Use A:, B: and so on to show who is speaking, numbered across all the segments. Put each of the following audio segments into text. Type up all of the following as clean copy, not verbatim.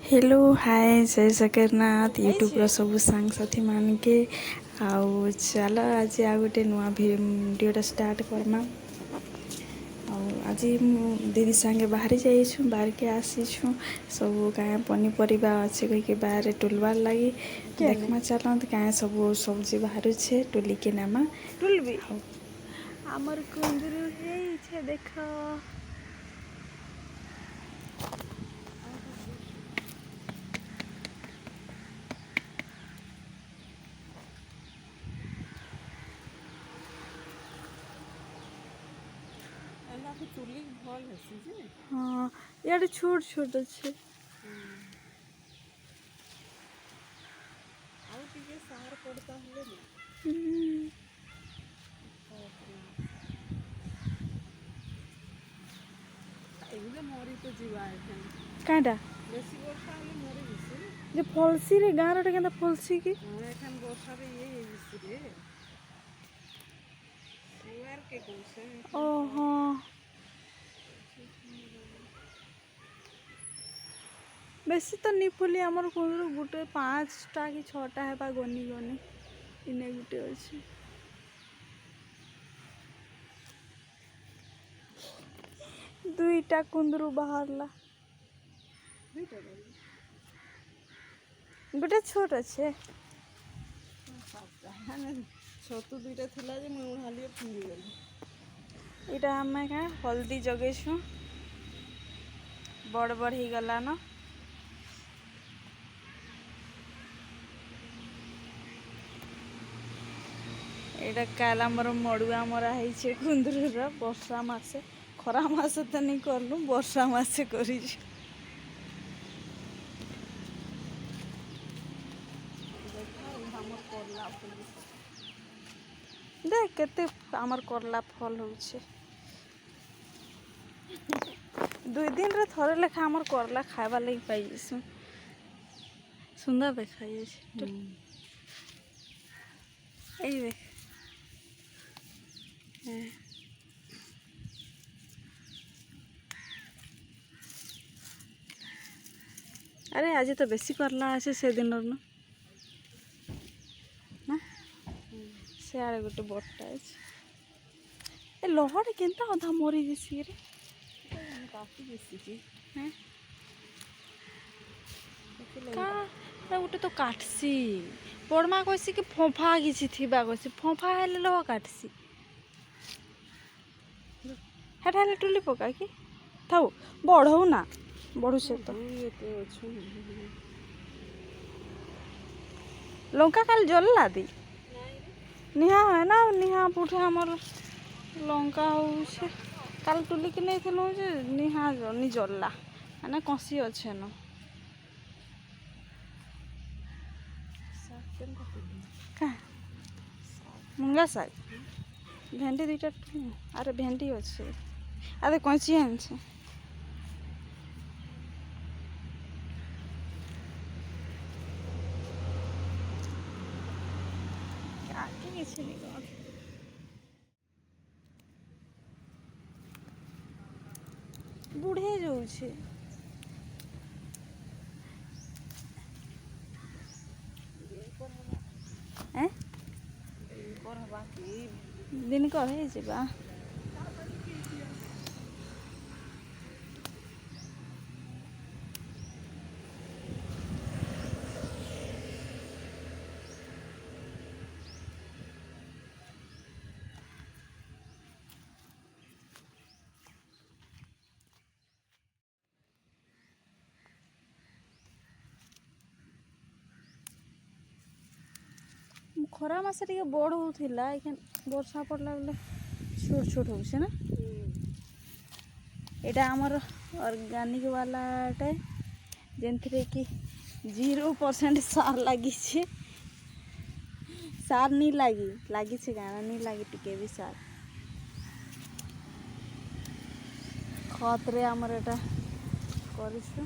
A: Hello hi जय Jagannath YouTuber सब सांगसाथी मान के आउ चल आज आ गोटे नुआ भिडियोटा स्टार्ट करमा। आज दीदी सांगे बाहरी जाइछु बाहर के आसीछु सब क्या पनीपरिया अच्छे कहीकि बाहर टुलवार लगी देखमा चलत क्या सब सब्जी बाहर छे टुली के नामा
B: टुलबी आमर कुंदरू है देख
C: तुली भल हेसी जे
B: हाँ यार छोट छोट अच्छे
C: आउ टिके सार पड़ता हले ना एगुले मरी तो जीवा एखन
B: काटा
C: बेसी वर्षा हले मरी बिसी
B: जे फलसी रे गाँव रे केंता फलसी की
C: एखन वर्षा रे ये बिसी रे सुअर के कोसे
B: ओ हाँ बेसी तो नहीं फुली आमर कुंदरू गुटे 5टा कि 6टा है गनी गनी इने गुटे अच्छे दुईटा कुंदरू बाहरला गोटे छोट अच्छे
C: छतु दुईटा थिला जे मुई हालिए फुंगी गेली
B: इटा हमें क्या हल्दी जगेछु बड़ बड़ ही गला न एटा काल आमर मड़ुआ मरा है कुंदूर वर्षा मसे खरा मस तो नहीं करलु वर्षा मसे कर देख केते आमर करला फल होउछे 2 दिन रे थरे लेखा आमर करला खाइबा लगी पाइसु सुंदर देखा जाए এই দেখ अरे आज तो बेसी करला আছে সেদিনর না না সে আরে গোটে বড়টা আছে এ লহড়ে কেনতা অধা মরি গেছি রে
C: काफी बेसी की
B: হ্যাঁ কা গোটে তো কাটছি বড়মা কইছি কি ফোফা কিছু থিবা কইছি ফোফা হেলে লহ কাটছি হেটা হেলে টুলি পকা কি থাও বড় হও না বড় সে তো
C: ये तो छु
B: लंका काल जलला दी निहा है ना निहा पुठे हमर लंका होउछे काल टुली के नहीं थलो जे निहा जनी जलला माने कसी अच्छे न का मुंगा साग भेंडी दुईटा अरे भेंडी अच्छे अरे कौची आनछे बुढ़े जाऊे दिन कर जा खरा मसे टे बड़ होता वर्षा पड़ला बेले छोट छोट हो ना यहाँ आमर ऑर्गेनिक वालाटे जेनथिरे कि 0% सार लगी सार नहीं लगी गाना नहीं लगी टिके भी सार खत रे आमर एटा करिछु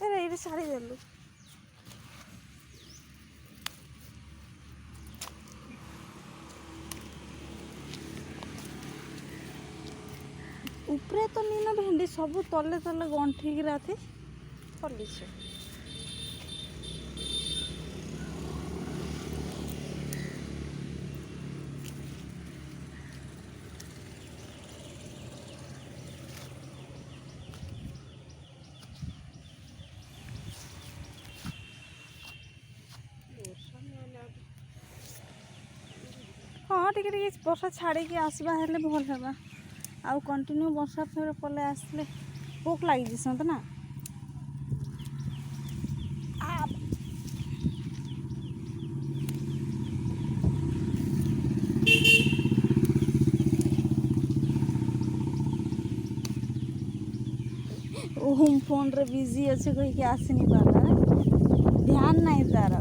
B: अरे ये साड़ी देलु उपरे तो नीन भेंडी सब तले तले गंठिक राति फलिছে। हाँ टिके टिके वर्षा छाड़ी आसवा हेले भल हेबा आउ कंटिन्यू वर्षा फेर पले आसले पोक लगी जिसत ना ओम फोन रे बिजी अच्छे कही के आसी नहीं पाला ध्यान नहीं तारा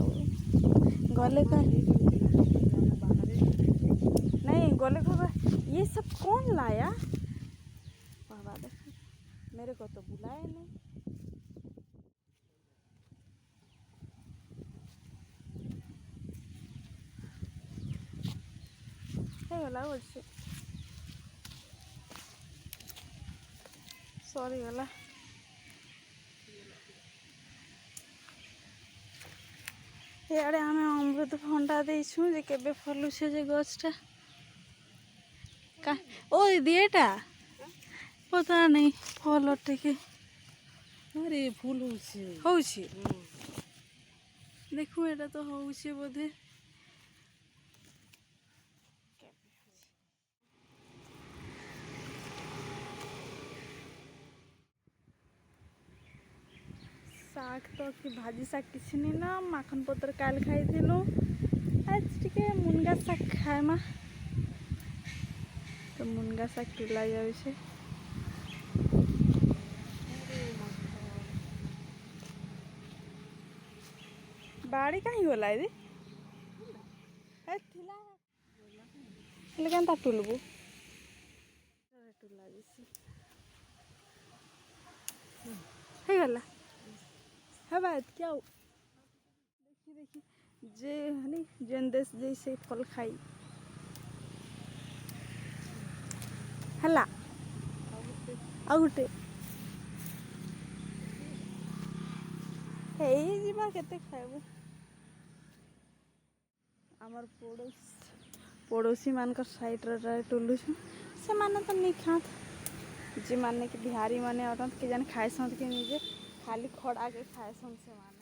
B: गले का नहीं गले का ये सब कौन लाया बाबा देख मेरे को तो बुलाया नहीं। गला बोलছে सॉरी गला इे आम अमृतभंडा देचु जे केबे फलुछे जे गछटा का ओ दीदी एटा पता नहीं फल टिके
C: अरे फूल होছে
B: होउछि देखु एटा तो होउछि बोधे शाग तो कि भाजी शाग किसी नहीं ना माखन पत्र काल खाई आज टिके मुनगा शाग खाए मा तो मुनगा शाग तुला जाए बाड़ी कहीं गला दीदी केनता टुलबू टुला है गला है बात क्या देखी देखी जे हनी जेन देश जैसे फल खाई हला आउटे जीवा केते खाइबू आमर पड़ोसी मान साइड रे टुलु से माने तो नहीं खात जी माने कि बिहारी माने अटंत के जाने खाए कि निजे खाली खड़ा के खाए से माने